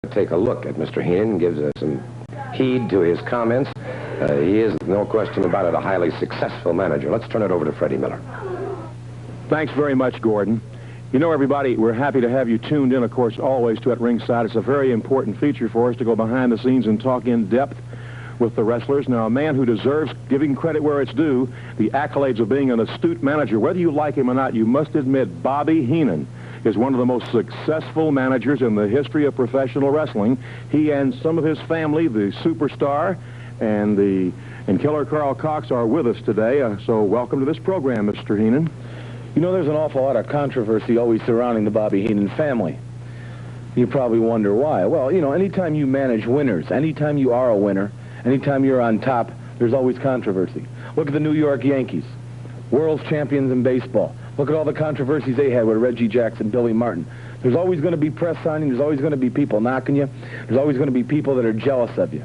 take a look at Mr. Heenan and gives us some heed to his comments. He is, no question about it, a highly successful manager. Let's turn it over to Freddie Miller. Thanks very much, Gordon. You know, everybody, we're happy to have you tuned in, of course, always to At Ringside. It's a very important feature for us to go behind the scenes and talk in depth with the wrestlers. Now, a man who deserves giving credit where it's due, the accolades of being an astute manager. Whether you like him or not, you must admit Bobby Heenan is one of the most successful managers in the history of professional wrestling. He and some of his family, the Superstar and Killer Carl Cox, are with us today. So welcome to this program, Mr. Heenan. You know, there's an awful lot of controversy always surrounding the Bobby Heenan family. You probably wonder why. Well, you know, anytime you manage winners, anytime you are a winner, anytime you're on top, there's always controversy. Look at the New York Yankees, world champions in baseball. Look at all the controversies they had with Reggie Jackson, Billy Martin. There's always going to be press signing. There's always going to be people knocking you. There's always going to be people that are jealous of you.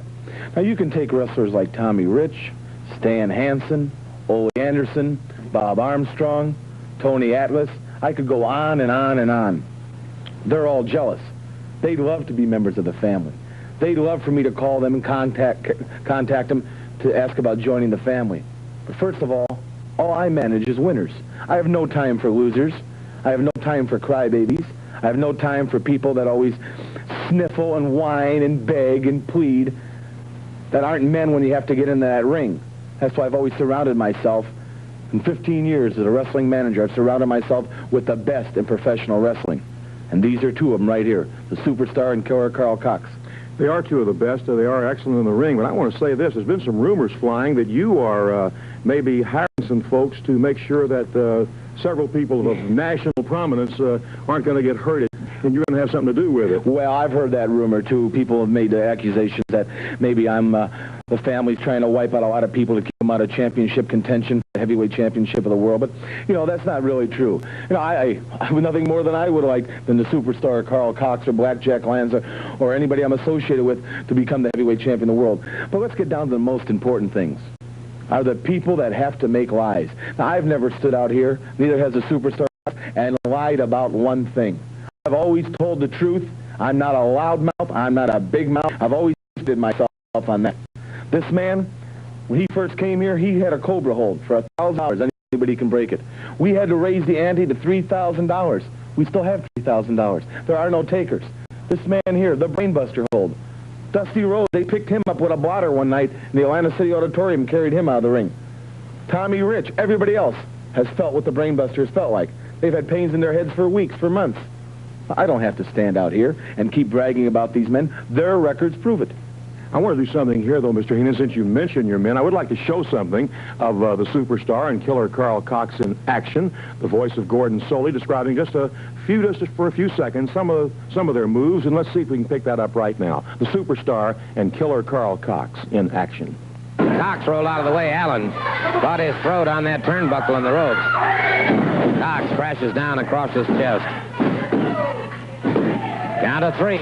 Now, you can take wrestlers like Tommy Rich, Stan Hansen, Ole Anderson, Bob Armstrong, Tony Atlas. I could go on and on and on. They're all jealous. They'd love to be members of the family. They'd love for me to call them and contact them to ask about joining the family. But first of all I manage is winners. I have no time for losers. I have no time for crybabies. I have no time for people that always sniffle and whine and beg and plead, that aren't men when you have to get into that ring. That's why I've always surrounded myself. In 15 years as a wrestling manager, I've surrounded myself with the best in professional wrestling. And these are two of them right here, the Superstar and Killer Carl Cox. They are two of the best. They are excellent in the ring. But I want to say this. There's been some rumors flying that you are maybe hiring some folks to make sure that several people of national prominence aren't going to get hurt, and you're going to have something to do with it. Well, I've heard that rumor, too. People have made accusations that maybe I'm the family's trying to wipe out a lot of people to keep them out of championship contention, the heavyweight championship of the world. But, you know, that's not really true. You know, I would nothing more than I would like than the Superstar Carl Cox or Blackjack Lanza or anybody I'm associated with to become the heavyweight champion of the world. But let's get down to the most important things. Are the people that have to make lies. Now, I've never stood out here, neither has the Superstar, and lied about one thing. I've always told the truth. I'm not a loud mouth. I'm not a big mouth. I've always did myself on that. This man, when he first came here, he had a Cobra hold for $1,000. Anybody can break it. We had to raise the ante to $3,000. We still have $3,000. There are no takers. This man here, the Brainbuster hold. Dusty Rhodes, they picked him up with a blotter one night in the Atlanta City Auditorium and carried him out of the ring. Tommy Rich, everybody else has felt what the Brainbusters felt like. They've had pains in their heads for weeks, for months. I don't have to stand out here and keep bragging about these men. Their records prove it. I want to do something here, though, Mr. Heenan, since you mentioned your men. I would like to show something of the Superstar and Killer Carl Cox in action. The voice of Gordon Soley describing just for a few seconds, some of their moves, and let's see if we can pick that up right now. The Superstar and Killer Carl Cox in action. Cox rolled out of the way. Allen caught his throat on that turnbuckle in the ropes. Cox crashes down across his chest. Count of three.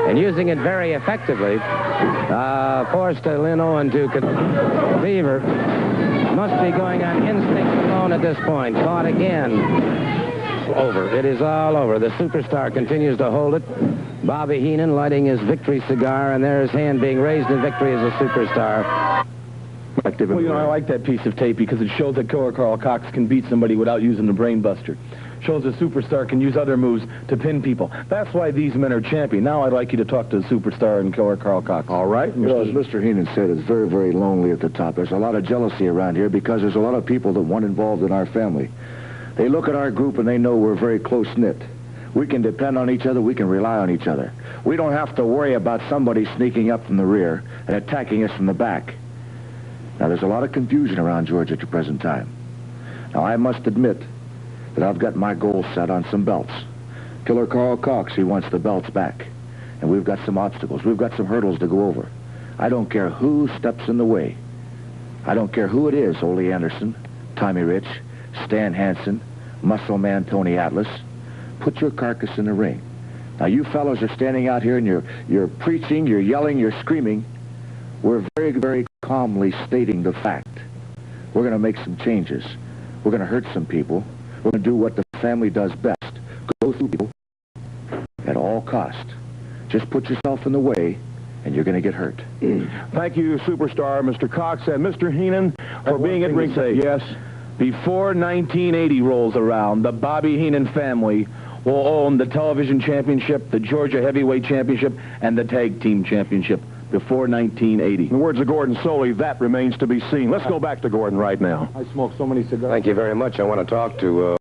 And using it very effectively, forced Lynn Owen to Beaver. Must be going on instinct alone at this point. Caught again. Over. It is all over. The Superstar continues to hold it. Bobby Heenan lighting his victory cigar, and there his hand being raised in victory as a Superstar. Well, you know, I like that piece of tape because it shows that Killer Carl Cox can beat somebody without using the Brainbuster. Shows the Superstar can use other moves to pin people. That's why these men are champion. Now I'd like you to talk to the Superstar and Killer Carl Cox. All right. You know, as Mr. Heenan said, it's very, very lonely at the top. There's a lot of jealousy around here because there's a lot of people that want involved in our family. They look at our group and they know we're very close-knit. We can depend on each other. We can rely on each other. We don't have to worry about somebody sneaking up from the rear and attacking us from the back. Now, there's a lot of confusion around Georgia at the present time. Now, I must admit that I've got my goals set on some belts. Killer Carl Cox, he wants the belts back. And we've got some obstacles. We've got some hurdles to go over. I don't care who steps in the way. I don't care who it is, Ole Anderson, Tommy Rich, Stan Hansen, Muscle Man Tony Atlas. Put your carcass in the ring. Now, you fellows are standing out here and you're preaching, you're yelling, you're screaming. We're very, very calmly stating the fact. We're going to make some changes. We're going to hurt some people. We're going to do what the family does best. Go through people, all cost. Just put yourself in the way, and you're going to get hurt. Thank you, Superstar, Mr. Cox and Mr. Heenan, for being at ringside. Yes. Before 1980 rolls around, the Bobby Heenan family will own the television championship, the Georgia heavyweight championship, and the tag team championship before 1980. In the words of Gordon Soley, that remains to be seen. Let's go back to Gordon right now. I smoke so many cigars. Thank you very much. I want to talk to...